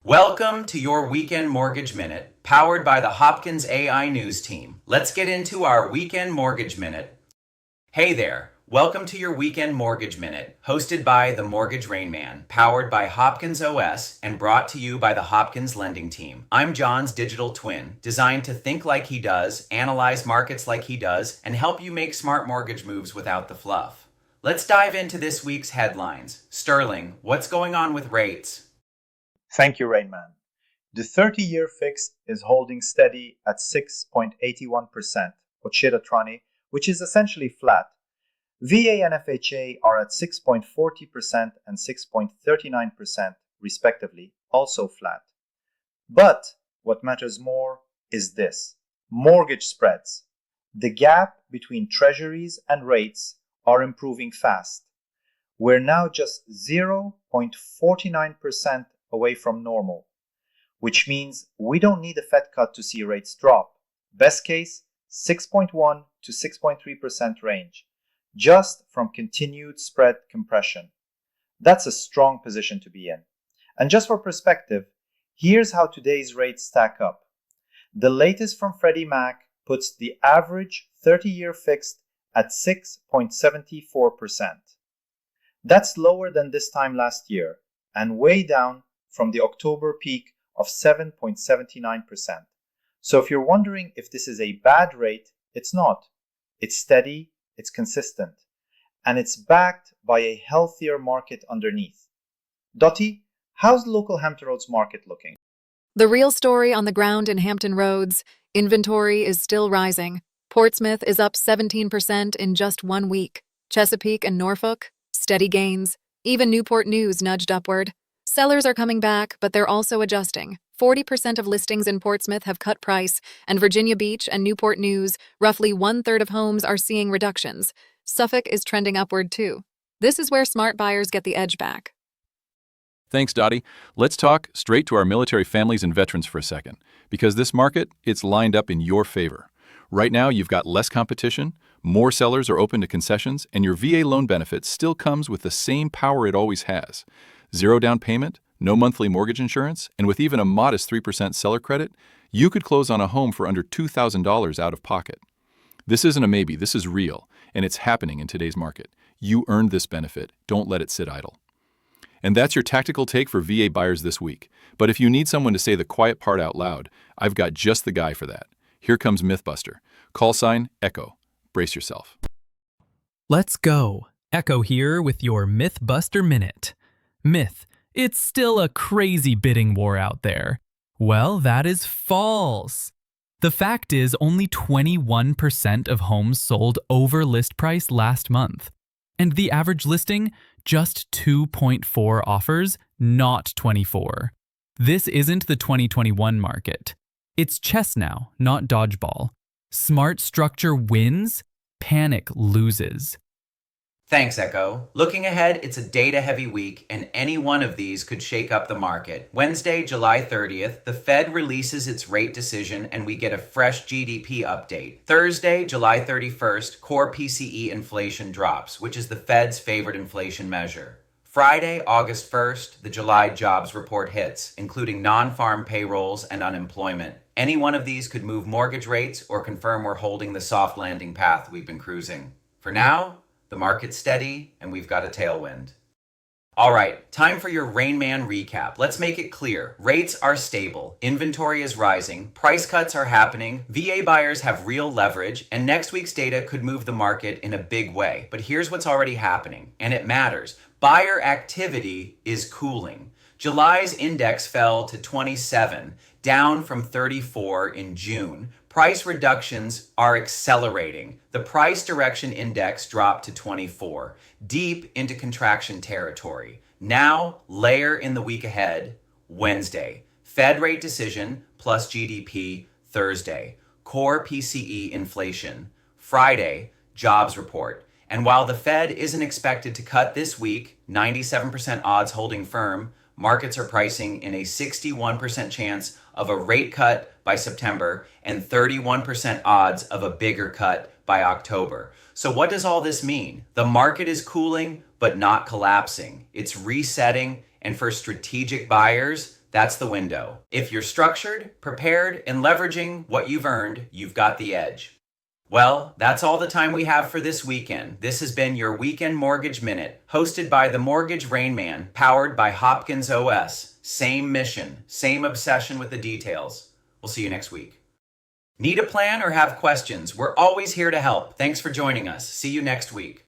Welcome to your Weekend Mortgage Minute, powered by the Hopkins AI News team. Let's get into our Weekend Mortgage Minute. Hey there, welcome to your Weekend Mortgage Minute, hosted by the Mortgage Rainman, powered by HopkinsOS, and brought to you by the Hopkins Lending team. I'm John's digital twin, designed to think like he does, analyze markets like he does, and help you make smart mortgage moves without the fluff. Let's dive into this week's headlines. Sterling, what's going on with rates? Thank you, Rainman. The 30-year fixed is holding steady at 6.81%, Ochiratrani, which is essentially flat. VA and FHA are at 6.40% and 6.39%, respectively, also flat. But what matters more is this: mortgage spreads. The gap between treasuries and rates are improving fast. We're now just 0.49% away from normal, which means we don't need a Fed cut to see rates drop. Best case, 6.1 to 6.3% range, just from continued spread compression. That's a strong position to be in. And just for perspective, here's how today's rates stack up. The latest from Freddie Mac puts the average 30-year fixed at 6.74%. That's lower than this time last year and way down from the October peak of 7.79%. So if you're wondering if this is a bad rate, it's not. It's steady, it's consistent, and it's backed by a healthier market underneath. Dottie, how's the local Hampton Roads market looking? The real story on the ground in Hampton Roads: inventory is still rising. Portsmouth is up 17% in just 1 week. Chesapeake and Norfolk, steady gains. Even Newport News nudged upward. Sellers are coming back, but they're also adjusting. 40% of listings in Portsmouth have cut price, and Virginia Beach and Newport News, roughly 1/3 of homes are seeing reductions. Suffolk is trending upward too. This is where smart buyers get the edge back. Thanks, Dottie. Let's talk straight to our military families and veterans for a second, because this market, it's lined up in your favor. Right now, you've got less competition, more sellers are open to concessions, and your VA loan benefit still comes with the same power it always has. 0 down payment, no monthly mortgage insurance, and with even a modest 3% seller credit, you could close on a home for under $2,000 out of pocket. This isn't a maybe, this is real, and it's happening in today's market. You earned this benefit. Don't let it sit idle. And that's your tactical take for VA buyers this week. But if you need someone to say the quiet part out loud, I've got just the guy for that. Here comes Mythbuster. Call sign Echo. Brace yourself. Let's go. Echo here with your Mythbuster Minute. Myth: it's still a crazy bidding war out there. Well, that is false. The fact is, only 21% of homes sold over list price last month. And the average listing, just 2.4 offers, not 24. This isn't the 2021 market. It's chess now, not dodgeball. Smart structure wins, panic loses. Thanks, Echo. Looking ahead, it's a data-heavy week, and any one of these could shake up the market. Wednesday, July 30th, the Fed releases its rate decision, and we get a fresh GDP update. Thursday, July 31st, core PCE inflation drops, which is the Fed's favorite inflation measure. Friday, August 1st, the July jobs report hits, including non-farm payrolls and unemployment. Any one of these could move mortgage rates or confirm we're holding the soft landing path we've been cruising. For now, the market's steady, and we've got a tailwind. All right, time for your Rainman recap. Let's make it clear. Rates are stable, inventory is rising, price cuts are happening, VA buyers have real leverage, and next week's data could move the market in a big way. But here's what's already happening, and it matters. Buyer activity is cooling. July's index fell to 27, down from 34 in June. Price reductions are accelerating. The price direction index dropped to 24, deep into contraction territory. Now, layer in the week ahead. Wednesday, Fed rate decision plus GDP. Thursday, core PCE inflation. Friday, jobs report. And while the Fed isn't expected to cut this week, 97% odds holding firm, markets are pricing in a 61% chance of a rate cut by September and 31% odds of a bigger cut by October. So what does all this mean? The market is cooling, but not collapsing. It's resetting, and for strategic buyers, That's the window. If you're structured, prepared, and leveraging what you've earned, you've got the edge. Well, that's all the time we have for this weekend. This has been your Weekend Mortgage Minute, hosted by the Mortgage Rainman, powered by HopkinsOS. Same mission, same obsession with the details. We'll see you next week. Need a plan or have questions? We're always here to help. Thanks for joining us. See you next week.